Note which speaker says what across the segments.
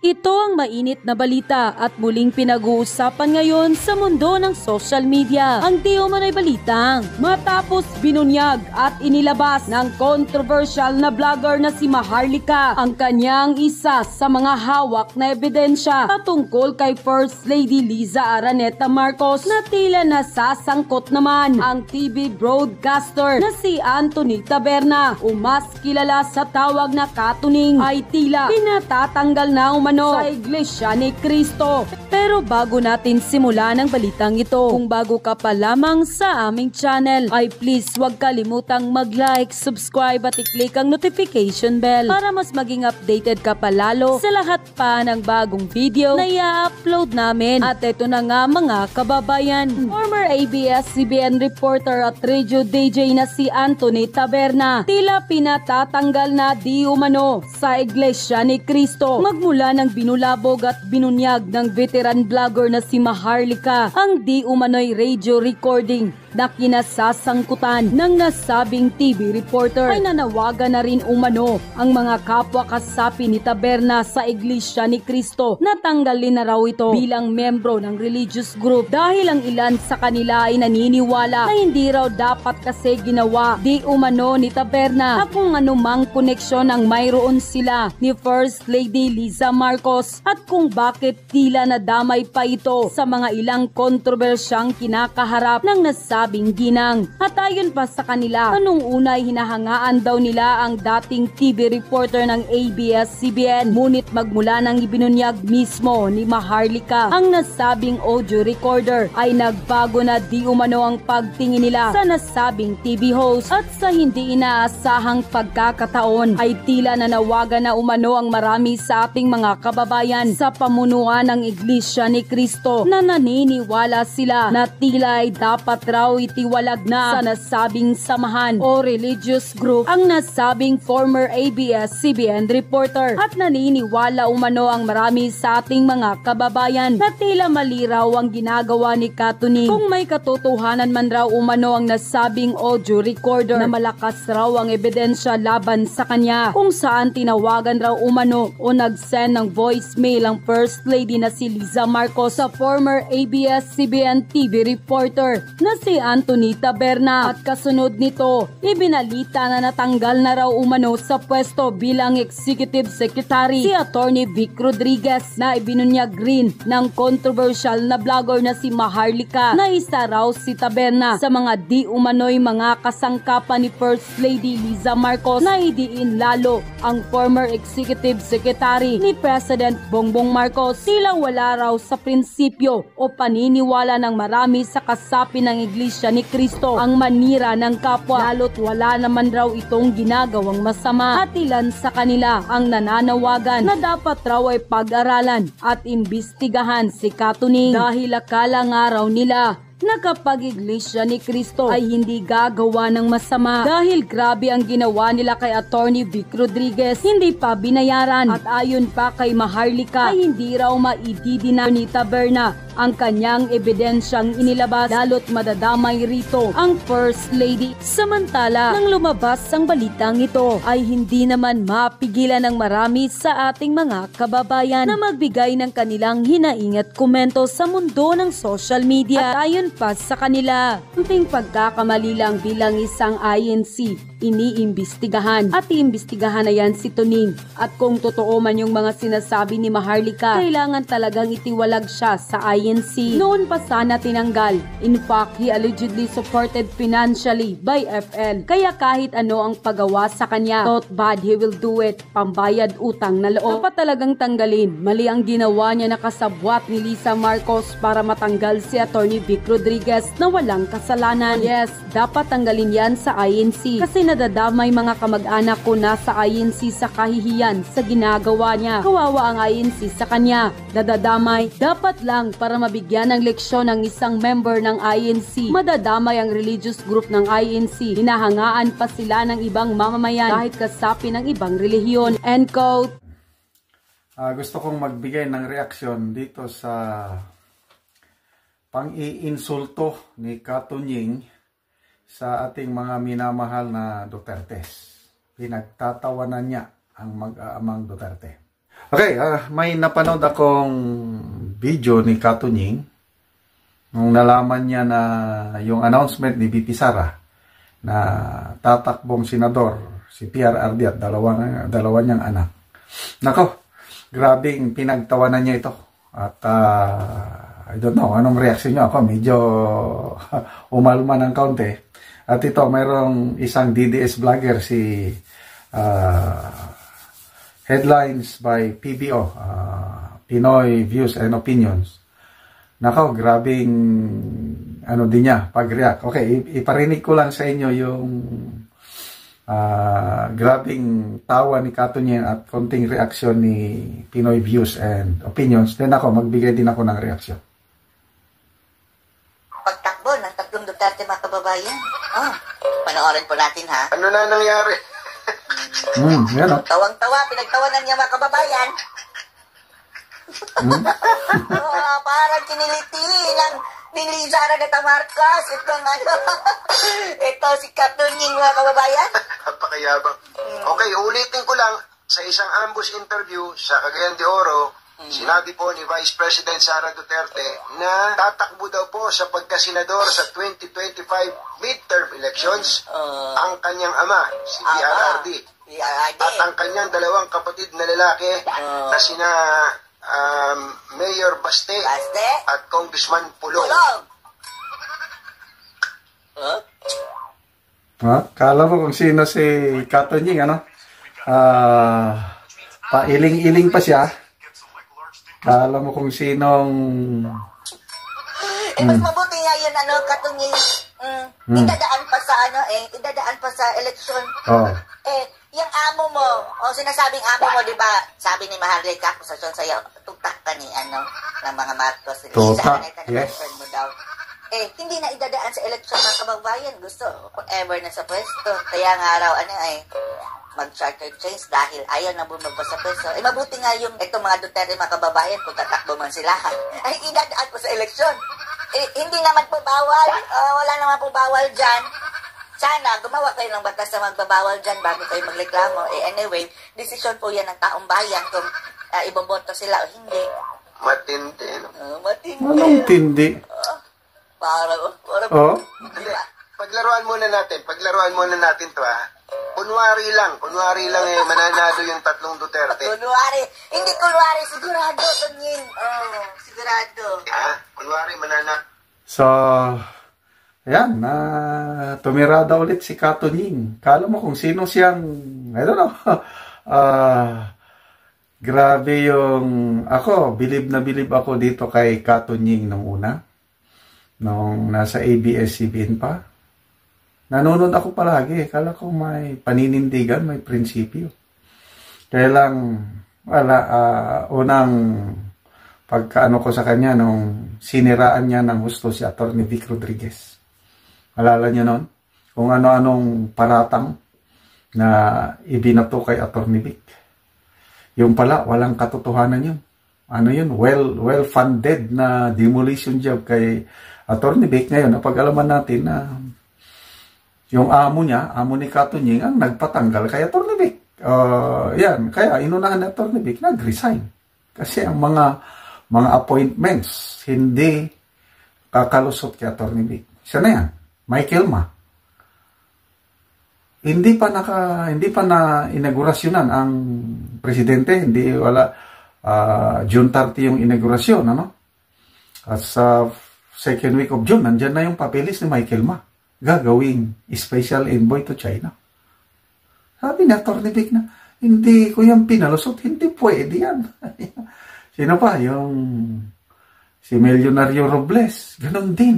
Speaker 1: Ito ang mainit na balita at muling pinag-uusapan ngayon sa mundo ng social media. Ang di umano'y balitang matapos binunyag at inilabas ng controversial na vlogger na si Maharlika ang kanyang isa sa mga hawak na ebidensya patungkol kay First Lady Liza Araneta Marcos na tila nasasangkot naman ang TV broadcaster na si Anthony Taberna o mas kilala sa tawag na Katuning ay tila pinatatanggal na umano sa Iglesia ni Cristo. Pero bago natin simulan ang balitang ito, kung bago ka pa lamang sa aming channel, ay please huwag kalimutang mag-like, subscribe at i-click ang notification bell para mas maging updated ka pa lalo sa lahat pa ng bagong video na i-upload namin. At ito na nga mga kababayan, former ABS-CBN reporter at radio DJ na si Anthony Taberna tila pinatatanggal na di umano sa Iglesia ni Cristo magmula ng binulabog at binunyag ng veteran vlogger na si Maharlika ang di umano'y radio recording na kinasasangkutan ng nasabing TV reporter. Ay nanawagan na rin umano ang mga kapwa kasapi ni Taberna sa Iglesia ni Cristo na tanggalin na raw ito bilang membro ng religious group dahil ang ilan sa kanila ay naniniwala na hindi raw dapat kasi ginawa di umano ni Taberna at kung anumang koneksyon ang mayroon sila ni First Lady Liza Marcos at kung bakit tila nadamay pa ito sa mga ilang kontrobersyang kinakaharap ng nasabing ginang. At ayon pa sa kanila, anong unay hinahangaan daw nila ang dating TV reporter ng ABS-CBN, ngunit magmula nang ibinunyag mismo ni Maharlika ang nasabing audio recorder ay nagbago na di umano ang pagtingin nila sa nasabing TV host at sa hindi inaasahang pagkakataon ay tila nanawagan na umano ang marami sa ating mga kababayan sa pamunuan ng Iglesia ni Cristo na naniniwala sila na tila ay dapat raw itiwalag na sa nasabing samahan o religious group ang nasabing former ABS-CBN reporter at naniniwala umano ang marami sa ating mga kababayan na tila mali raw ang ginagawa ni Katuning kung may katotohanan man raw umano ang nasabing audio recorder na malakas raw ang ebidensya laban sa kanya kung saan tinawagan raw umano o nag-send ng voicemail ang First Lady na si Liza Marcos sa former ABS-CBN TV reporter na si Anthony Taberna at kasunod nito, ibinalita na natanggal na raw umano sa pwesto bilang Executive Secretary si Attorney Vic Rodriguez na ibinunyag rin ng controversial na vlogger na si Maharlika na isa raw si Taberna sa mga di umano'y mga kasangkapan ni First Lady Liza Marcos na idiin lalo ang former Executive Secretary ni President Bongbong Marcos. Tila wala raw sa prinsipyo o paniniwala ng marami sa kasapi ng Iglesia ni Cristo ang manira ng kapwa lalo't wala naman raw itong ginagawang masama at ilan sa kanila ang nananawagan na dapat raw ay pag-aralan at imbestigahan si Katuning dahil akala nga raw nila na kapag Iglesia ni Cristo ay hindi gagawa ng masama dahil grabe ang ginawa nila kay Attorney Vic Rodriguez, hindi pa binayaran at ayon pa kay Maharlika ay hindi raw maididina ni Taberna ang kanyang ebidensyang inilabas lalo't madadamay rito ang First Lady. Samantala, nang lumabas ang balitang ito ay hindi naman mapigilan ng marami sa ating mga kababayan na magbigay ng kanilang hinaing at komento sa mundo ng social media at ayon pa sa kanila, unting pagkakamali lang bilang isang INC iniimbestigahan at iimbestigahan na yan si Tuning at kung totoo man yung mga sinasabi ni Maharlika, kailangan talagang itiwalag siya sa INC. Noon pa sana tinanggal. In fact, he allegedly supported financially by FL. Kaya kahit ano ang pagawa sa kanya, thought bad he will do it. Pambayad utang na loob. Dapat talagang tanggalin. Mali ang ginawa niya na kasabwat ni Liza Marcos para matanggal si Attorney Vic Rodriguez na walang kasalanan. Yes, dapat tanggalin yan sa INC kasi nadadamay mga kamag-anak ko na sa INC sa kahihiyan sa ginagawa niya. Kawawa ang INC sa kanya. Nadadamay. Dapat lang para mabigyan ng leksyon ng isang member ng INC. Madadamay ang religious group ng INC. Hinahangaan pa sila ng ibang mamamayan kahit kasapi ng ibang relihiyon. End quote.
Speaker 2: Gusto kong magbigay ng reaksyon dito sa pang-iinsulto ni Katunying sa ating mga minamahal na Dutertes. Pinagtatawanan niya ang mag-aamang Duterte. Okay, may napanood akong video ni Katunying nung nalaman niya na yung announcement ni VP Sara na tatakbong senador si PRRD at dalawa niyang anak. Nako, grabing pinagtawanan niya ito. At I don't know, anong reaksyon niyo? Ako medyo umalma ng kaunti. At ito, mayroong isang DDS vlogger, si Headlines by PBO, Pinoy Views and Opinions. Nako, grabing ano din niya, pag-react. Okay, iparinig ko lang sa inyo yung grabing tawa ni Katunying at konting reaksyon ni Pinoy Views and Opinions. Then ako, magbigay din ako ng reaksyon.
Speaker 3: Pagtakbo ng tatlong Duterte, mga kababayan. Panoorin po natin, ha?
Speaker 4: Ano na nangyari?
Speaker 2: Yan o.
Speaker 3: Tawang-tawa, pinagtawanan niya, mga kababayan. Parang kiniliti ni Sara de Tamarcos. Ito si Katunying, mga kababayan.
Speaker 4: Napakayabang. Okay, ulitin ko lang, sa isang ambush interview sa Cagayan de Oro, sinabi po ni Vice President Sara Duterte na tatakbo daw po sa pagkasenador sa 2025 midterm elections ang kanyang ama, si PRRD. At ang kanyang dalawang kapatid na lalaki na sina Mayor Baste at Congressman Pulong.
Speaker 2: Kala mo kung sino si Katunying, ano? Pailing-iling pa siya. Kala mo kung sinong...
Speaker 3: mas mabuti nga yun, Katunying. Idadaan pa sa, idadaan pa sa eleksyon. Yung amo mo, sinasabing amo mo, di ba, sabi ni Maharlika, akusasyon sa'yo, tutak ka ni, ng mga Marcos.
Speaker 2: Tutak, yes.
Speaker 3: Mo daw. Hindi na idadaan sa eleksyon, mga kababayan. Gusto, forever na sa pwesto. Kaya nga raw, mag-charter change dahil ayaw na bumagpa sa pwesto. Mabuti nga yung itong mga Duterte, mga kababayan, kung tatakbo man sila, ay idadaan po sa eleksyon. Hindi naman po bawal, wala naman po bawal dyan. Sana, gumawa kayo ng batas na magbabawal dyan bago kayo magreklamo. Anyway, desisyon po yan ng taong bayan kung iboboto sila o hindi.
Speaker 4: Matindi, no?
Speaker 3: Matindi.
Speaker 2: Anong tindi?
Speaker 3: Parang.
Speaker 4: Paglaruan muna natin to, ha? Kunwari lang mananalo yung tatlong Duterte.
Speaker 3: Hindi kunwari, sigurado, Tunying. Sigurado.
Speaker 4: Kunwari mananalo.
Speaker 2: So, ayan, tumirada ulit si Katunying. Kala mo kung sino siyang, I don't know, grabe yung, bilib na bilib ako dito kay Katunying nung una. Nung nasa ABS-CBN pa. Nanonood ako palagi. Kala ko may paninindigan, may prinsipyo. Kaya lang, unang pagkaano ko sa kanya nung siniraan niya ng gusto si Atty. Vic Rodriguez. Alala niyo nun? Kung ano-anong paratang na ibinato kay Atty. Vic. Yung pala, walang katotohanan yun. Ano yun? Well-funded na demolition job kay Atty. Vic. Ngayon, napag-alaman natin na yung amo ni Katunying, ang nagpatanggal kay Atty. Vic. Yan, kaya inunahan ni Atty. Vic, nag-resign. Kasi ang mga appointments, hindi kakalusot kay Atty. Vic. Siya na yan, Michael Ma. Hindi pa na inaugurasyonan ang presidente, June 30 yung inaugurasyon, At sa second week of June, nandyan na yung papeles ni Michael Ma. Gagawing special envoy to China. Sabi ni Atty. Vic na, hindi ko yan pinalusot, hindi pwede yan. Sino pa? Si Milyonaryo Robles, ganun din.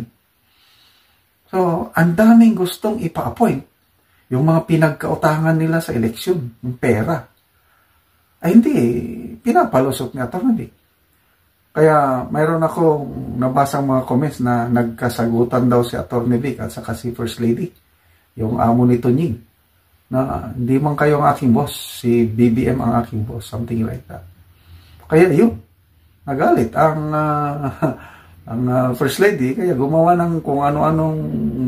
Speaker 2: So, ang daming gustong ipa-appoint. Yung mga pinagkautangan nila sa eleksyon, yung pera. Ay hindi, pinapalusot ni Atty. Vic. Kaya mayroon akong nabasang mga comments na nagkasagutan daw si Atty. Vic at saka si First Lady, yung amo ni Tunying, na hindi man kayo ang aking boss, si BBM ang aking boss, something like that. Kaya yun, nagalit ang First Lady, kaya gumawa ng kung ano-anong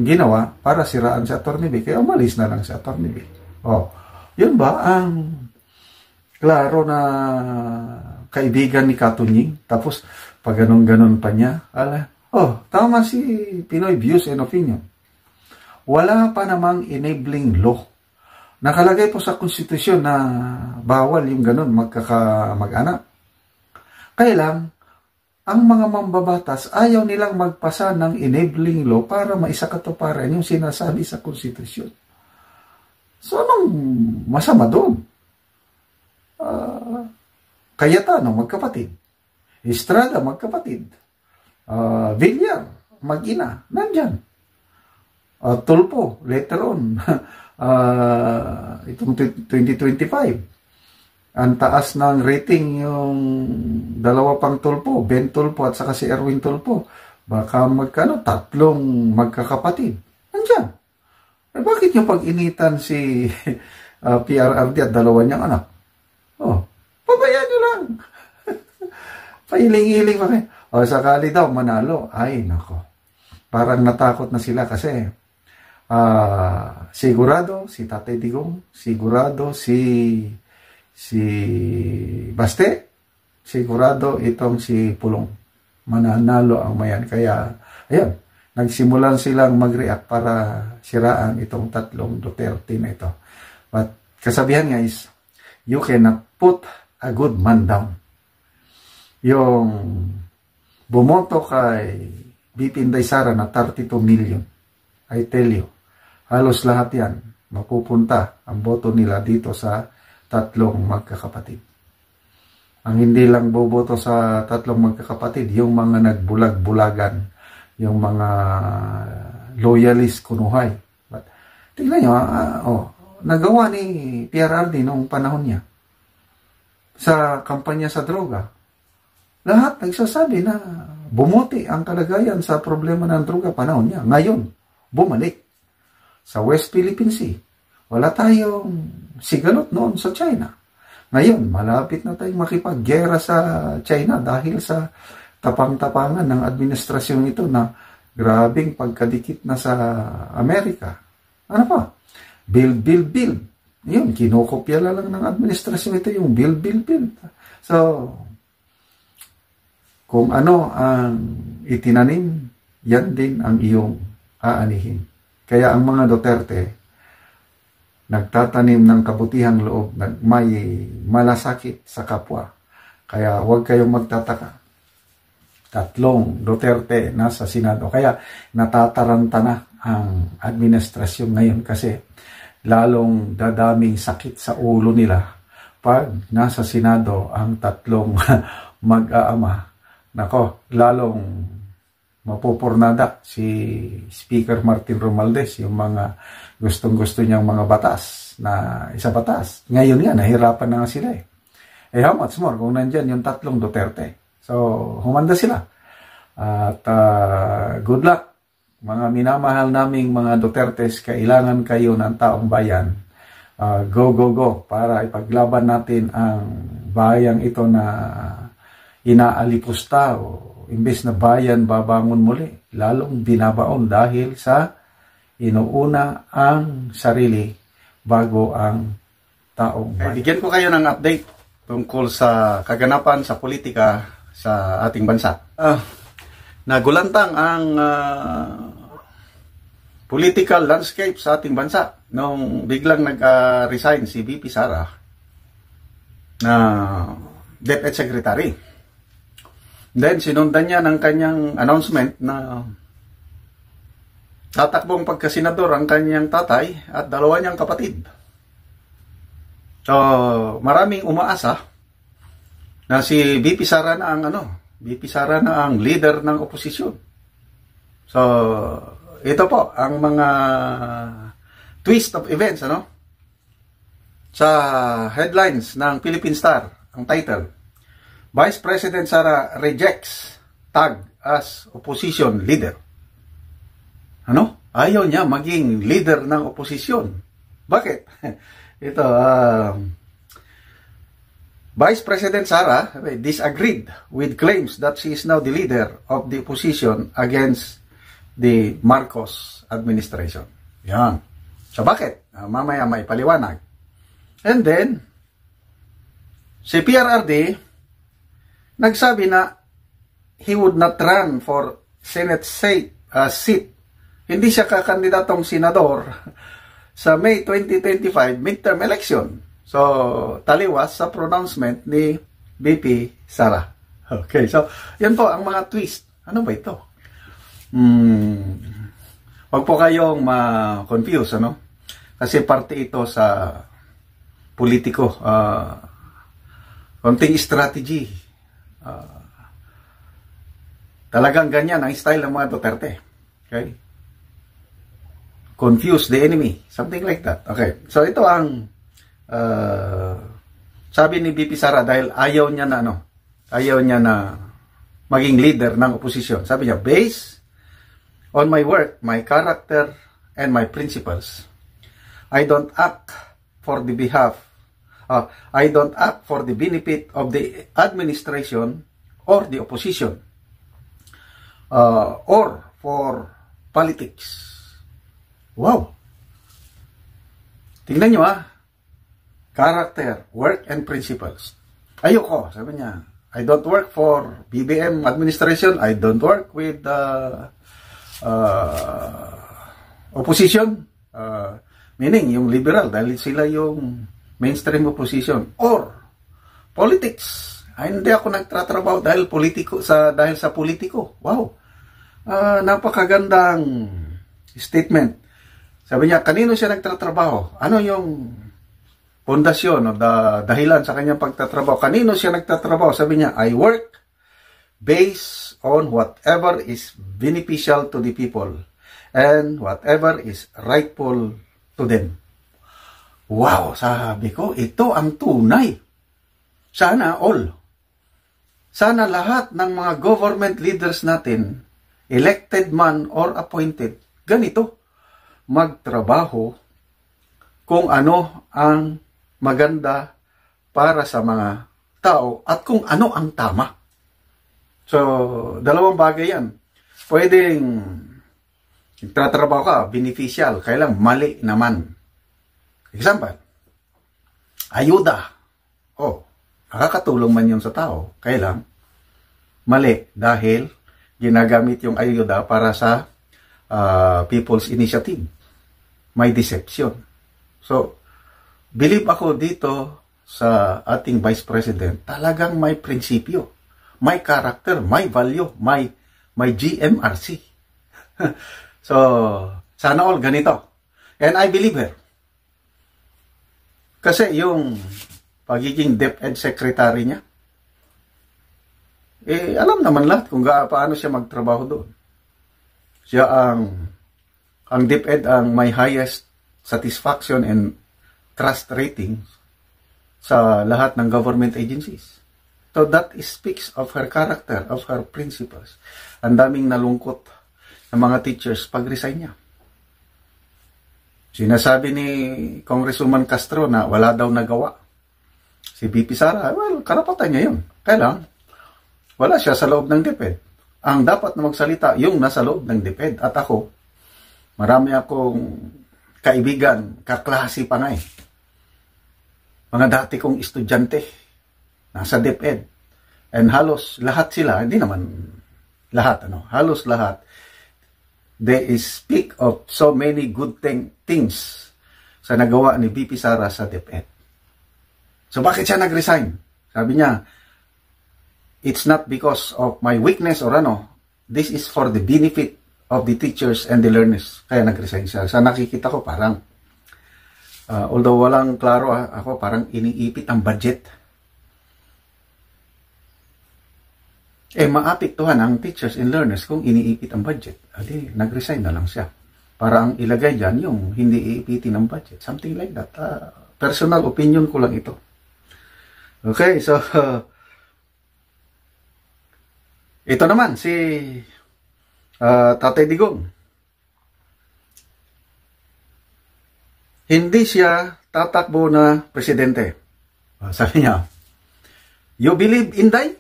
Speaker 2: ginawa para siraan si Atty. Vic, kaya umalis na lang si Atty. Vic. Yun ba ang Klaro na kaibigan ni Katunying. Tapos, pag ganon-ganon pa niya, tama si Pinoy Views and Opinion. Wala pa namang enabling law. Nakalagay po sa konstitusyon na bawal yung ganon mag-anak. Kaya lang, ang mga mambabatas ayaw nilang magpasa ng enabling law para maisakatuparan yung sinasabi sa konstitusyon. So, anong masama doon? Cayetano, magkapatid. Estrada, magkapatid. Villar, mag-ina, nandyan. Tulpo, later on. Itong 2025. Ang taas ng rating yung dalawa pang Tulpo, Ben Tulpo at saka si Erwin Tulpo. Baka tatlong magkakapatid. Nandyan. Bakit nyo pag-initan si PRRD at dalawa niyang anak? Pabayaan nyo lang. Pailing-iling pa kayo. Sakali daw manalo. Ay, nako. Parang natakot na sila kasi sigurado si Tatay Digong, sigurado si Baste, sigurado itong si Pulong. Mananalo ang mayan. Kaya, ayan, nagsimulan silang mag-react para siraan itong tatlong Duterte na ito. But kasabihan guys, you cannot put a good man down. Yung bumoto kay BP Inday Sara na 32 million, I tell you, halos lahat yan mapupunta ang boto nila dito sa tatlong magkakapatid. Ang hindi lang boboto sa tatlong magkakapatid, yung mga nagbulag-bulagan, yung mga loyalist kunuhay. But tingnan nyo, nagawa ni PRRD noong panahon niya sa kampanya sa droga. Lahat nagsasabi na bumuti ang kalagayan sa problema ng droga panahon niya. Ngayon, bumalik sa West Philippine Sea. Wala tayong sigalot noon sa China. Ngayon, malapit na tayong makipaggera sa China dahil sa tapang-tapangan ng administrasyon ito na grabing pagkadikit na sa Amerika. Ano pa? Build. Yun, kinokopya lang ng administrasyon ito yung build. So, kung ano ang itinanim, yan din ang iyong aanihin. Kaya ang mga Duterte, nagtatanim ng kabutihang loob, may malasakit sa kapwa. Kaya huwag kayong magtataka. Tatlong Duterte nasa Senado. Kaya natataranta na ang administrasyon ngayon kasi lalong dadaming sakit sa ulo nila pag nasa Senado ang tatlong mag-aama. Nako, lalong mapupurnada si Speaker Martin Romualdez, yung mga gustong-gusto niyang mga batas na isa batas. Ngayon nga, nahirapan na nga sila eh. How much more kung nandyan yung tatlong Duterte? So, humanda sila. At good luck, mga minamahal naming mga Dutertes, kailangan kayo ng taong bayan. Go, para ipaglaban natin ang bayang ito na inaalipusta o imbes na bayan babangon muli, lalong binabaon dahil sa inuuna ang sarili bago ang taong bayan. Bigyan ko kayo ng update tungkol sa kaganapan sa politika sa ating bansa. Nagulantang ang political landscape sa ating bansa nung biglang nag-resign si VP Sara na DepEd Secretary. Then, sinundan niya ng kanyang announcement na tatakbong pagkasenador ang kanyang tatay at dalawa niyang kapatid. So, maraming umaasa na si VP Sara na ang leader ng oposisyon. So, ito po ang mga twist of events, sa headlines ng Philippine Star, ang title, Vice President Sara rejects tag as opposition leader. Ayaw niya maging leader ng oposisyon. Bakit? Ito, Vice President Sara disagreed with claims that she is now the leader of the opposition against the Marcos administration. Yan. So bakit? Mamaya may paliwanag. And then, Si PRRD, nagsabi na he would not run for Senate seat. Hindi siya kakandidatong senador sa May 2025 midterm election. So, taliwas sa pronouncement ni VP Sara. Okay, so, yan po ang mga twist. Ano ba ito? Huwag po kayong ma-confuse, ano? Kasi parte ito sa politiko. Konting strategy. Talagang ganyan ang style ng mga Duterte. Okay? Confuse the enemy. Something like that. Okay. So, ito ang sabi ni VP Sara dahil ayaw niya na maging leader ng oposisyon. Sabi niya, based on my work, my character, and my principles, I don't act for the benefit of the administration or the opposition or for politics. Wow! Tingnan nyo character, work, and principles. Ayoko, sabi niya, I don't work for BBM administration, I don't work with opposition, meaning yung liberal, dahil sila yung mainstream opposition, or politics. Hindi ako nagtatrabaho dahil sa politiko. Wow! Napakagandang statement. Sabi niya, kanino siya nagtatrabaho? Ano yung pundasyon o dahilan sa kanyang pagtatrabaho? Kanino siya nagtatrabaho? Sabi niya, I work based on whatever is beneficial to the people and whatever is rightful to them. Wow! Sabi ko, ito ang tunay. Sana lahat ng mga government leaders natin, elected man or appointed, ganito, magtrabaho kung ano ang maganda para sa mga tao at kung ano ang tama. So, dalawang bagay yan. Pwedeng nagtatrabaho ka, beneficial, kailang mali naman. Example, ayuda. Nakakatulong man yun sa tao. Kailang mali dahil ginagamit yung ayuda para sa people's initiative. May deception. So, believe ako dito sa ating Vice President, talagang may prinsipyo, may character, may value, may GMRC. So, sana all ganito. And I believe her. Kasi yung pagiging DepEd secretary niya, alam naman lahat kung paano siya magtrabaho doon. Siya ang DepEd ang may highest satisfaction and trust ratings sa lahat ng government agencies. So that speaks of her character, of her principles. Ang daming nalungkot ng mga teachers pag-resign niya. Sinasabi ni Congresswoman Castro na wala daw nagawa. Si VP Sara, well, karapatan niya yun. Kailang, wala siya sa loob ng DepEd. Ang dapat na magsalita, yung nasa loob ng DepEd. At ako, marami akong kaibigan, kaklase pa nga mga dati kong estudyante, nasa DepEd. And halos lahat sila, hindi naman lahat, halos lahat, they speak of so many good things sa nagawa ni VP Sara sa DepEd. So bakit siya nag-resign? Sabi niya, it's not because of my weakness or this is for the benefit of the teachers and the learners. Kaya nag-resign siya. Sa nakikita ko parang, although walang klaro, ako parang iniipit ang budget. Maapektuhan ang teachers and learners kung iniipit ang budget. Adi, nag-resign na lang siya. Para ang ilagay dyan yung hindi iipitin ang budget. Something like that. Personal opinion ko lang ito. Okay, so, ito naman, si Tatay Digong. Hindi siya tatakbo na presidente. Sabi niya, you believe in Inday?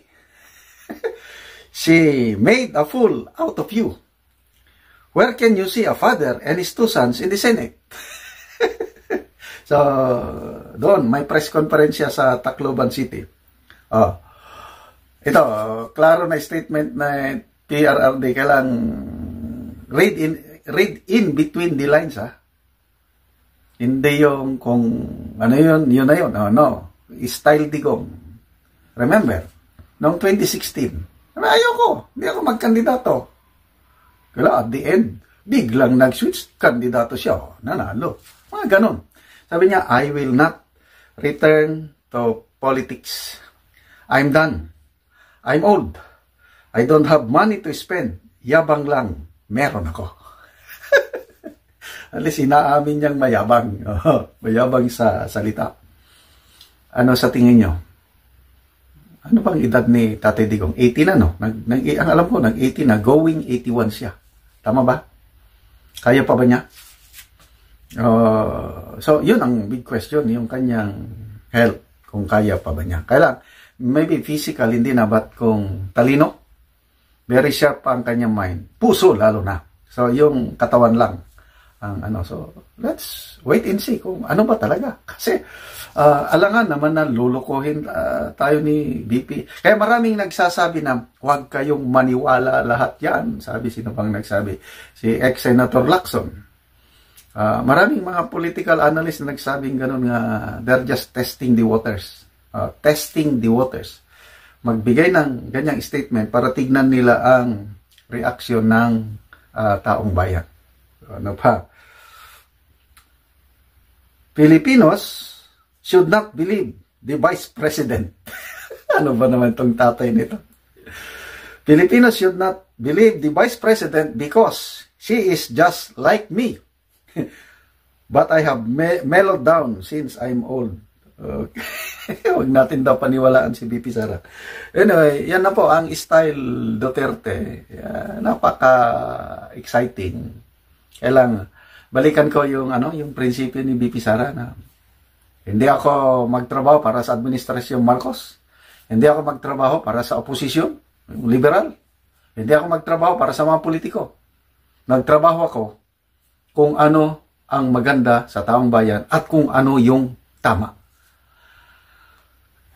Speaker 2: She made a fool out of you. Where can you see a father and his two sons in the Senate? So, doon, may press conference siya sa Tacloban City. Ito, klaro na statement na PRRD. Kailang read in between the lines, ha? Hindi yung kung ano yun na yun. Style digong. Remember, noong 2016, ayoko, hindi ako magkandidato. Kaya at the end, biglang nag-switch, kandidato siya, nanalo. Mga ganun. Sabi niya, I will not return to politics. I'm done. I'm old. I don't have money to spend. Yabang lang. Meron ako. At least inaamin niyang mayabang. Mayabang sa salita. Ano sa tingin niyo? Ano bang edad ni Tatay Digong? 80 na, no? Ang alam ko, nag-80 na. Going 81 siya. Tama ba? Kaya pa ba niya? So, yun ang big question, yung kanyang health, kung kaya pa ba niya. Kaya maybe physical, hindi na, but kung talino, very sharp ang kanyang mind. Puso, lalo na. So, yung katawan lang. So, let's wait and see kung ano ba talaga. Kasi, alangan naman na lulukohin tayo ni BP. Kaya maraming nagsasabi na, huwag kayong maniwala lahat yan. Sabi, sino pang nagsabi? Si ex-Senator Lacson. Maraming mga political analysts na nagsabing ganun nga, they're just testing the waters. Testing the waters. Magbigay ng ganyang statement para tignan nila ang reaksyon ng taong bayan. Ano pa? Filipinos should not believe the Vice President. Ano ba naman itong tatay nito? Filipinos should not believe the Vice President because she is just like me. But I have mellowed down since I'm old. Okay. Huwag natin daw paniwalaan si BP Sara. Anyway, yan na po ang style Duterte. Napaka-exciting. Kailang balikan ko yung yung prinsipyo ni BP Sara na hindi ako magtrabaho para sa administrasyon Marcos. Hindi ako magtrabaho para sa oposisyon, liberal. Hindi ako magtrabaho para sa mga politiko. Nagtrabaho ako kung ano ang maganda sa taong bayan at kung ano yung tama.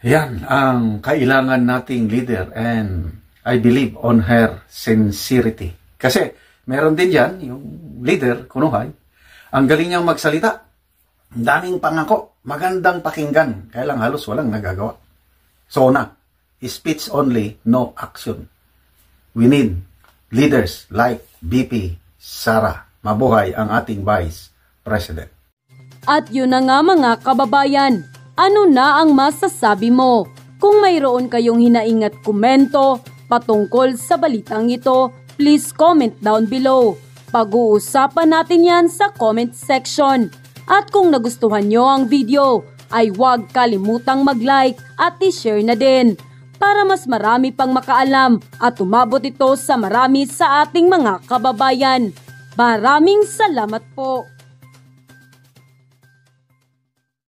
Speaker 2: Yan ang kailangan nating leader and I believe on her sincerity. Kasi meron din yan, yung leader, kunuhay, ang galing niyang magsalita. Ang daming pangako, magandang pakinggan, kaya lang halos walang nagagawa. So speech only, no action. We need leaders like BP Sara. Mabuhay ang ating Vice President.
Speaker 1: At yun na nga mga kababayan, ano na ang masasabi mo? Kung mayroon kayong hinaing at komento patungkol sa balitang ito, please comment down below. Pag-uusapan natin yan sa comment section. At kung nagustuhan nyo ang video, ay huwag kalimutang mag-like at i-share na din para mas marami pang makaalam at umabot ito sa marami sa ating mga kababayan. Maraming salamat po!